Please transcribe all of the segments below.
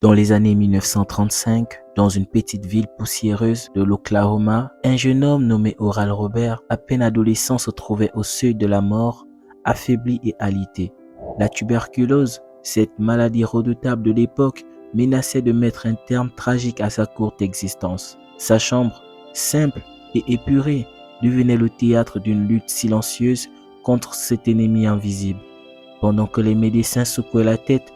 Dans les années 1935, dans une petite ville poussiéreuse de l'Oklahoma, un jeune homme nommé Oral Roberts, à peine adolescent, se trouvait au seuil de la mort, affaibli et alité. La tuberculose, cette maladie redoutable de l'époque, menaçait de mettre un terme tragique à sa courte existence. Sa chambre, simple et épurée, devenait le théâtre d'une lutte silencieuse contre cet ennemi invisible. Pendant que les médecins secouaient la tête,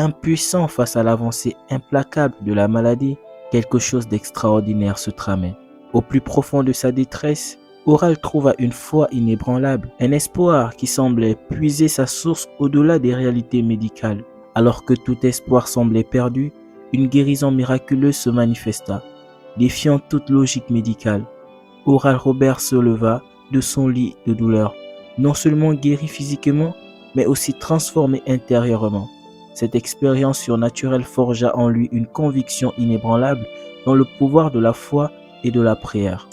impuissants face à l'avancée implacable de la maladie, quelque chose d'extraordinaire se tramait. Au plus profond de sa détresse, Oral trouva une foi inébranlable, un espoir qui semblait puiser sa source au-delà des réalités médicales. Alors que tout espoir semblait perdu, une guérison miraculeuse se manifesta, défiant toute logique médicale. Oral Roberts se leva de son lit de douleur, non seulement guéri physiquement, mais aussi transformé intérieurement. Cette expérience surnaturelle forgea en lui une conviction inébranlable dans le pouvoir de la foi et de la prière.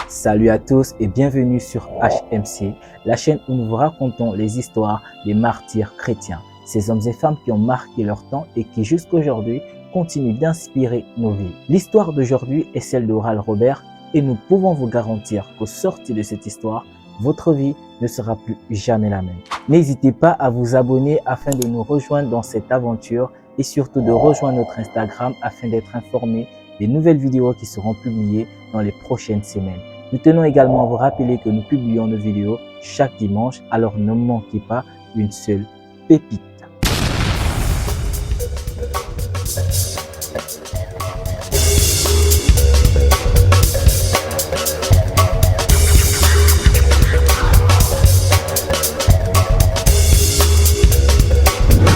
Salut à tous et bienvenue sur HMC, la chaîne où nous vous racontons les histoires des martyrs chrétiens, ces hommes et femmes qui ont marqué leur temps et qui jusqu'aujourd'hui continuent d'inspirer nos vies. L'histoire d'aujourd'hui est celle d'Oral Roberts et nous pouvons vous garantir qu'au sortir de cette histoire, votre vie ne sera plus jamais la même. N'hésitez pas à vous abonner afin de nous rejoindre dans cette aventure et surtout de rejoindre notre Instagram afin d'être informé des nouvelles vidéos qui seront publiées dans les prochaines semaines. Nous tenons également à vous rappeler que nous publions nos vidéos chaque dimanche, alors ne manquez pas une seule pépite.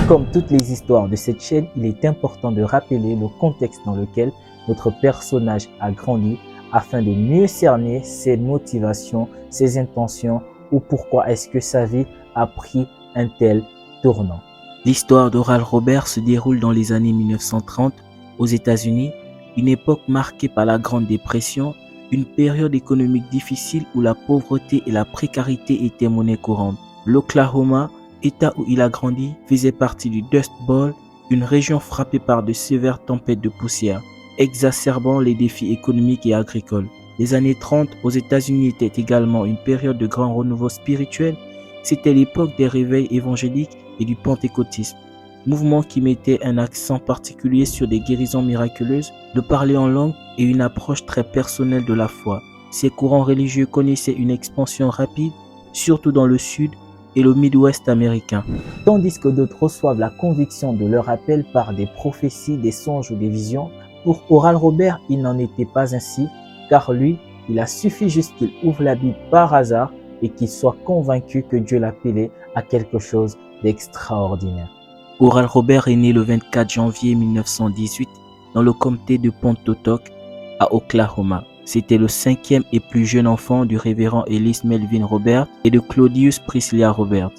Comme toutes les histoires de cette chaîne, il est important de rappeler le contexte dans lequel notre personnage a grandi afin de mieux cerner ses motivations, ses intentions ou pourquoi est-ce que sa vie a pris un tel tournant. L'histoire d'Oral Roberts se déroule dans les années 1930 aux États-Unis, une époque marquée par la Grande Dépression, une période économique difficile où la pauvreté et la précarité étaient monnaie courante. L'Oklahoma, État où il a grandi, faisait partie du Dust Bowl, une région frappée par de sévères tempêtes de poussière, exacerbant les défis économiques et agricoles. Les années 30 aux États-Unis étaient également une période de grand renouveau spirituel. C'était l'époque des réveils évangéliques et du pentecôtisme, mouvement qui mettait un accent particulier sur des guérisons miraculeuses, le parler en langue et une approche très personnelle de la foi. Ces courants religieux connaissaient une expansion rapide, surtout dans le sud et le Midwest américain. Tandis que d'autres reçoivent la conviction de leur appel par des prophéties, des songes ou des visions, pour Oral Roberts, il n'en était pas ainsi, car lui, il a suffi juste qu'il ouvre la Bible par hasard et qu'il soit convaincu que Dieu l'appelait à quelque chose d'extraordinaire. Oral Roberts est né le 24 janvier 1918 dans le comté de Pontotoc à Oklahoma. C'était le cinquième et plus jeune enfant du révérend Ellis Melvin Roberts et de Claudius Priscilla Roberts.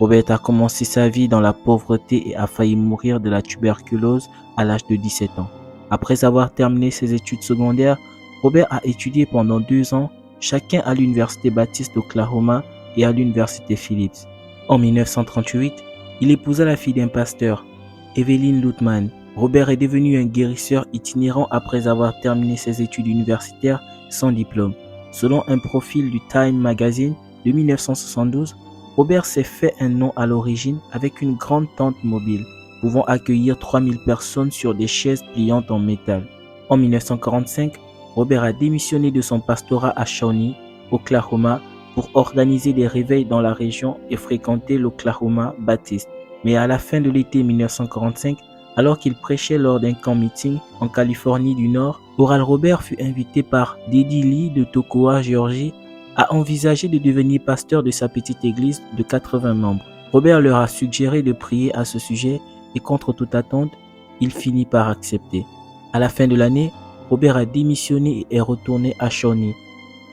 Robert a commencé sa vie dans la pauvreté et a failli mourir de la tuberculose à l'âge de 17 ans. Après avoir terminé ses études secondaires, Robert a étudié pendant 2 ans, chacun à l'Université Baptiste d'Oklahoma et à l'Université Phillips. En 1938, il épousa la fille d'un pasteur, Evelyn Lutman. Robert est devenu un guérisseur itinérant après avoir terminé ses études universitaires sans diplôme. Selon un profil du Time Magazine de 1972, Robert s'est fait un nom à l'origine avec une grande tente mobile, pouvant accueillir 3000 personnes sur des chaises pliantes en métal. En 1945, Robert a démissionné de son pastorat à Shawnee, Oklahoma, pour organiser des réveils dans la région et fréquenter l'Oklahoma Baptiste. Mais à la fin de l'été 1945, alors qu'il prêchait lors d'un camp-meeting en Californie du Nord, Oral Roberts fut invité par Deddy Lee de Toccoa, Géorgie, à envisager de devenir pasteur de sa petite église de 80 membres. Robert leur a suggéré de prier à ce sujet et contre toute attente, il finit par accepter. À la fin de l'année, Robert a démissionné et est retourné à Shawnee.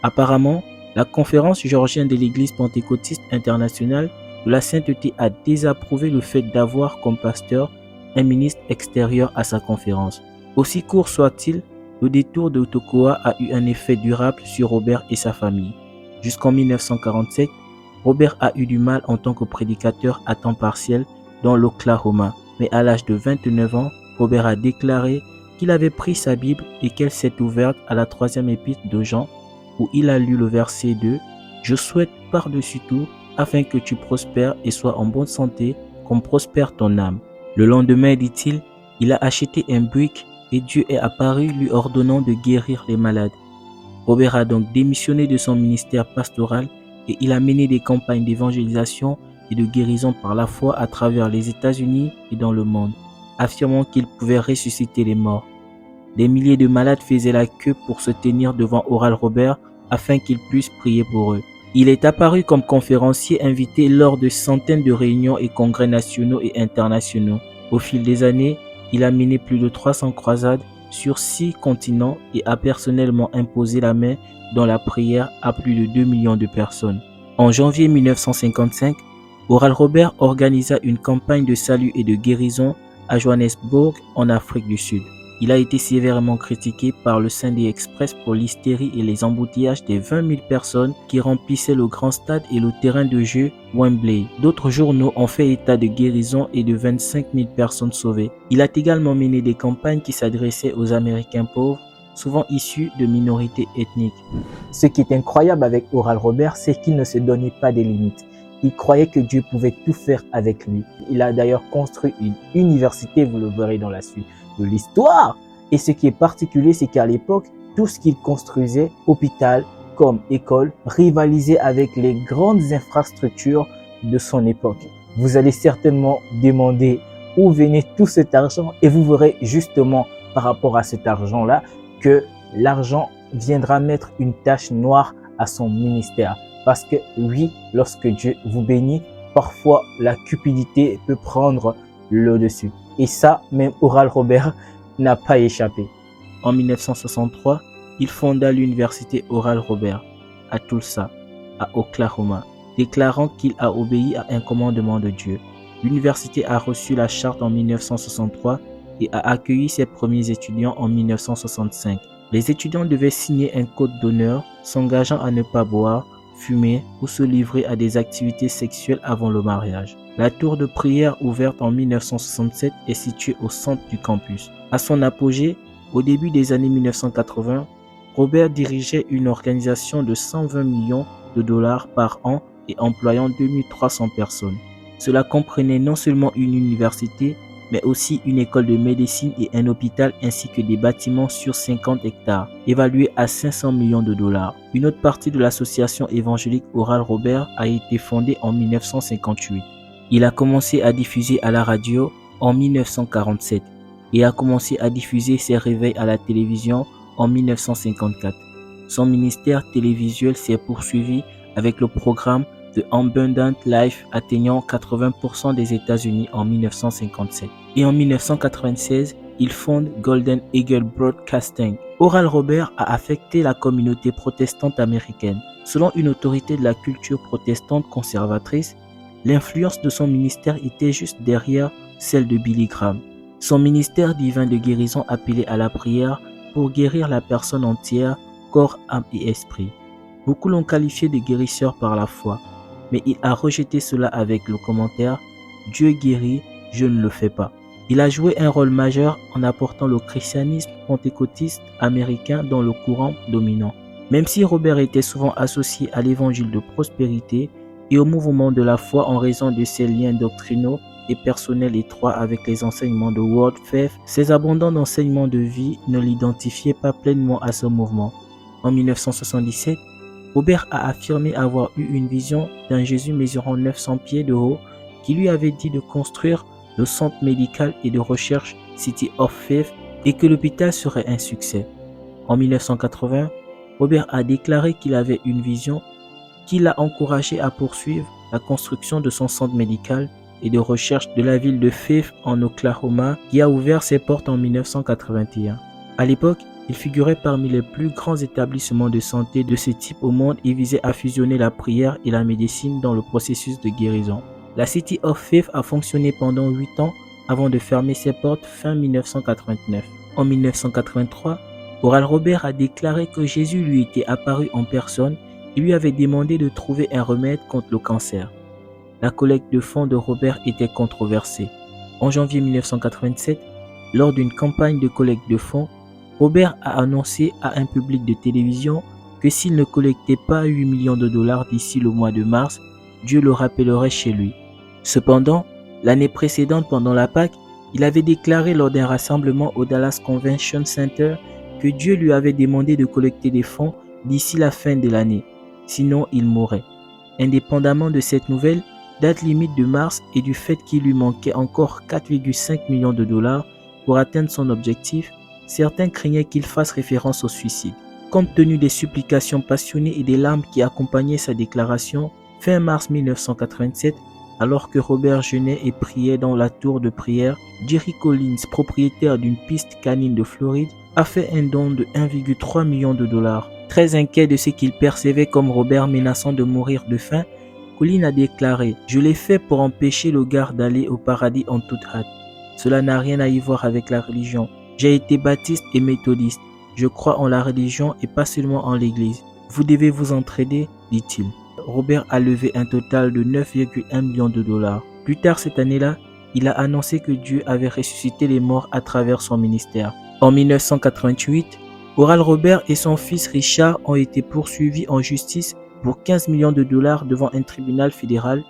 Apparemment, la conférence géorgienne de l'Église pentecôtiste internationale de la sainteté a désapprouvé le fait d'avoir comme pasteur un ministre extérieur à sa conférence. Aussi court soit-il, le détour de Toccoa a eu un effet durable sur Robert et sa famille. Jusqu'en 1947, Robert a eu du mal en tant que prédicateur à temps partiel dans l'Oklahoma. Mais à l'âge de 29 ans, Robert a déclaré qu'il avait pris sa Bible et qu'elle s'est ouverte à la 3e épître de Jean, où il a lu le verset 2 « Je souhaite par-dessus tout, afin que tu prospères et sois en bonne santé, comme prospère ton âme. » Le lendemain, dit-il, il a acheté un brick et Dieu est apparu lui ordonnant de guérir les malades. Robert a donc démissionné de son ministère pastoral et il a mené des campagnes d'évangélisation et de guérison par la foi à travers les États-Unis et dans le monde, affirmant qu'il pouvait ressusciter les morts. Des milliers de malades faisaient la queue pour se tenir devant Oral Robert afin qu'il puisse prier pour eux. Il est apparu comme conférencier invité lors de centaines de réunions et congrès nationaux et internationaux. Au fil des années, il a mené plus de 300 croisades sur 6 continents et a personnellement imposé la main dans la prière à plus de 2 millions de personnes. En janvier 1955, Oral Robert organisa une campagne de salut et de guérison à Johannesburg, en Afrique du Sud. Il a été sévèrement critiqué par le Sunday Express pour l'hystérie et les embouteillages des 20 000 personnes qui remplissaient le grand stade et le terrain de jeu Wembley. D'autres journaux ont fait état de guérison et de 25 000 personnes sauvées. Il a également mené des campagnes qui s'adressaient aux Américains pauvres, souvent issus de minorités ethniques. Ce qui est incroyable avec Oral Robert, c'est qu'il ne se donnait pas des limites. Il croyait que Dieu pouvait tout faire avec lui. Il a d'ailleurs construit une université, vous le verrez dans la suite de l'histoire. Et ce qui est particulier, c'est qu'à l'époque, tout ce qu'il construisait, hôpital comme école, rivalisait avec les grandes infrastructures de son époque. Vous allez certainement demander où venait tout cet argent et vous verrez justement par rapport à cet argent-là que l'argent viendra mettre une tache noire à son ministère. Parce que oui, lorsque Dieu vous bénit, parfois la cupidité peut prendre le dessus. Et ça, même Oral Robert n'a pas échappé. En 1963, il fonda l'université Oral Robert à Tulsa, à Oklahoma, déclarant qu'il a obéi à un commandement de Dieu. L'université a reçu la charte en 1963 et a accueilli ses premiers étudiants en 1965. Les étudiants devaient signer un code d'honneur s'engageant à ne pas boire, fumer ou se livrer à des activités sexuelles avant le mariage. La tour de prière ouverte en 1967 est située au centre du campus. À son apogée, au début des années 1980, Robert dirigeait une organisation de 120 millions de dollars par an et employant 2300 personnes. Cela comprenait non seulement une université, mais aussi une école de médecine et un hôpital ainsi que des bâtiments sur 50 hectares, évalués à 500 millions de dollars. Une autre partie de l'association évangélique Oral Robert a été fondée en 1958. Il a commencé à diffuser à la radio en 1947 et a commencé à diffuser ses réveils à la télévision en 1954. Son ministère télévisuel s'est poursuivi avec le programme The Abundant Life atteignant 80% des États-Unis en 1957. Et en 1996, il fonde Golden Eagle Broadcasting. Oral Robert a affecté la communauté protestante américaine. Selon une autorité de la culture protestante conservatrice, l'influence de son ministère était juste derrière celle de Billy Graham. Son ministère divin de guérison appelait à la prière pour guérir la personne entière, corps, âme et esprit. Beaucoup l'ont qualifié de guérisseur par la foi, mais il a rejeté cela avec le commentaire « Dieu guérit, je ne le fais pas ». Il a joué un rôle majeur en apportant le christianisme pentecôtiste américain dans le courant dominant. Même si Robert était souvent associé à l'évangile de prospérité et au mouvement de la foi en raison de ses liens doctrinaux et personnels étroits avec les enseignements de World Faith, ses abondants d'enseignements de vie ne l'identifiaient pas pleinement à ce mouvement. En 1977, Robert a affirmé avoir eu une vision d'un Jésus mesurant 900 pieds de haut qui lui avait dit de construire le centre médical et de recherche City of Faith et que l'hôpital serait un succès. En 1980, Robert a déclaré qu'il avait une vision qui l'a encouragé à poursuivre la construction de son centre médical et de recherche de la ville de Faith en Oklahoma qui a ouvert ses portes en 1981. À l'époque, il figurait parmi les plus grands établissements de santé de ce type au monde et visait à fusionner la prière et la médecine dans le processus de guérison. La City of Faith a fonctionné pendant 8 ans avant de fermer ses portes fin 1989. En 1983, Oral Robert a déclaré que Jésus lui était apparu en personne et lui avait demandé de trouver un remède contre le cancer. la collecte de fonds de Robert était controversée. En janvier 1987, lors d'une campagne de collecte de fonds, Robert a annoncé à un public de télévision que s'il ne collectait pas 8 millions de dollars d'ici le mois de mars, Dieu le rappellerait chez lui. Cependant, l'année précédente pendant la Pâque, il avait déclaré lors d'un rassemblement au Dallas Convention Center que Dieu lui avait demandé de collecter des fonds d'ici la fin de l'année, sinon il mourrait. Indépendamment de cette nouvelle, date limite de mars et du fait qu'il lui manquait encore 4,5 millions de dollars pour atteindre son objectif, certains craignaient qu'il fasse référence au suicide. Compte tenu des supplications passionnées et des larmes qui accompagnaient sa déclaration, fin mars 1987, alors que Robert jeûnait et priait dans la tour de prière, Jerry Collins, propriétaire d'une piste canine de Floride, a fait un don de 1,3 million de dollars. Très inquiet de ce qu'il percevait comme Robert menaçant de mourir de faim, Collins a déclaré « Je l'ai fait pour empêcher le gars d'aller au paradis en toute hâte. Cela n'a rien à y voir avec la religion. J'ai été baptiste et méthodiste. Je crois en la religion et pas seulement en l'église. Vous devez vous entraider, dit-il. » Robert a levé un total de 9,1 millions de dollars. Plus tard cette année-là, il a annoncé que Dieu avait ressuscité les morts à travers son ministère. En 1988, Oral Robert et son fils Richard ont été poursuivis en justice pour 15 millions de dollars devant un tribunal fédéral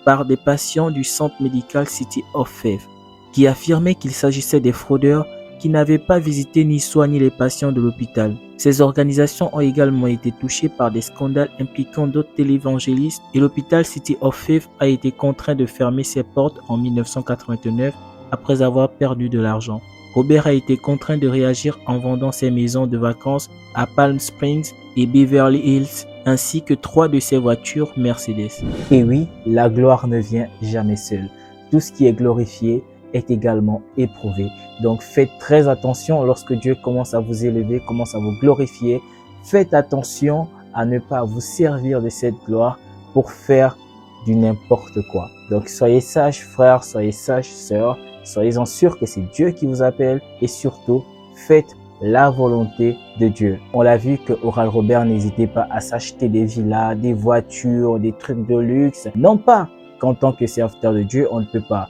par des patients du centre médical City of Faith, qui affirmaient qu'il s'agissait des fraudeurs qui n'avaient pas visité ni soigné les patients de l'hôpital. Ces organisations ont également été touchées par des scandales impliquant d'autres télévangélistes et l'hôpital City of Faith a été contraint de fermer ses portes en 1989 après avoir perdu de l'argent. Robert a été contraint de réagir en vendant ses maisons de vacances à Palm Springs et Beverly Hills, ainsi que 3 de ses voitures Mercedes. Et oui, la gloire ne vient jamais seule. Tout ce qui est glorifié est également éprouvé. Donc faites très attention lorsque Dieu commence à vous élever, commence à vous glorifier. Faites attention à ne pas vous servir de cette gloire pour faire du n'importe quoi. Donc soyez sages frères, soyez sages sœurs, soyez-en sûrs que c'est Dieu qui vous appelle et surtout faites la volonté de Dieu. On l'a vu que Oral Robert n'hésitait pas à s'acheter des villas, des voitures, des trucs de luxe. Non pas qu'en tant que serviteur de Dieu, on ne peut pas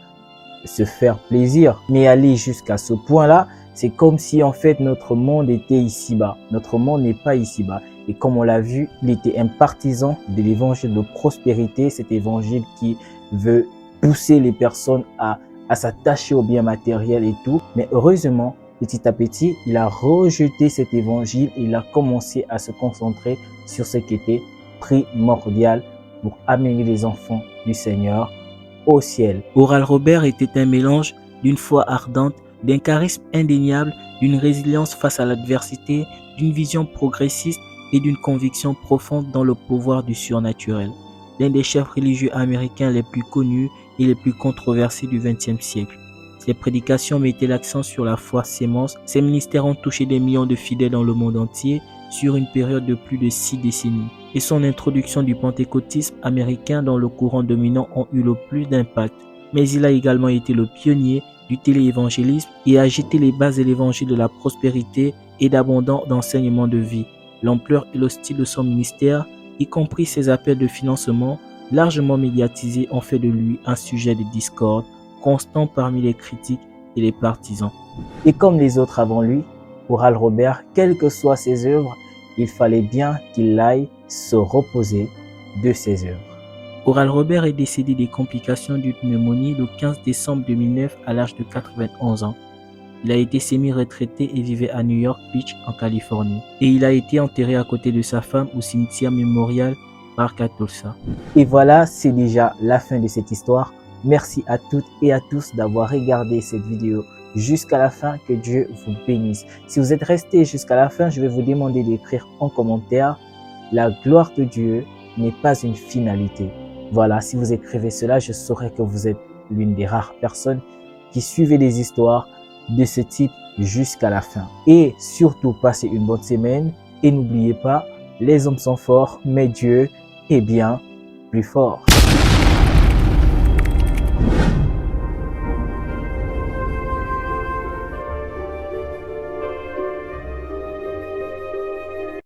se faire plaisir, mais aller jusqu'à ce point-là, c'est comme si en fait notre monde était ici-bas. Notre monde n'est pas ici-bas. Et comme on l'a vu, il était un partisan de l'évangile de prospérité, cet évangile qui veut pousser les personnes à s'attacher aux biens matériels et tout. Mais heureusement, petit à petit, il a rejeté cet évangile et il a commencé à se concentrer sur ce qui était primordial pour amener les enfants du Seigneur au ciel. Oral Robert était un mélange d'une foi ardente, d'un charisme indéniable, d'une résilience face à l'adversité, d'une vision progressiste et d'une conviction profonde dans le pouvoir du surnaturel. L'un des chefs religieux américains les plus connus et les plus controversés du XXe siècle. Ses prédications mettaient l'accent sur la foi sémence. Ses ministères ont touché des millions de fidèles dans le monde entier sur une période de plus de 6 décennies. Et son introduction du pentecôtisme américain dans le courant dominant ont eu le plus d'impact. Mais il a également été le pionnier du téléévangélisme et a jeté les bases de l'évangile de la prospérité et d'abondant d'enseignements de vie. L'ampleur et le style de son ministère, y compris ses appels de financement, largement médiatisés, ont fait de lui un sujet de discorde constant parmi les critiques et les partisans. Et comme les autres avant lui, Oral Robert, quelles que soient ses œuvres, il fallait bien qu'il aille se reposer de ses œuvres. Oral Robert est décédé des complications d'une pneumonie le 15 décembre 2009 à l'âge de 91 ans. Il a été semi-retraité et vivait à New York Beach en Californie. Et il a été enterré à côté de sa femme au cimetière Memorial Park à Tulsa. Et voilà, c'est déjà la fin de cette histoire. Merci à toutes et à tous d'avoir regardé cette vidéo jusqu'à la fin. Que Dieu vous bénisse. Si vous êtes resté jusqu'à la fin, je vais vous demander d'écrire en commentaire « La gloire de Dieu n'est pas une finalité ». Voilà, si vous écrivez cela, je saurai que vous êtes l'une des rares personnes qui suivez des histoires de ce type jusqu'à la fin. Et surtout, passez une bonne semaine et n'oubliez pas, les hommes sont forts, mais Dieu est bien plus fort.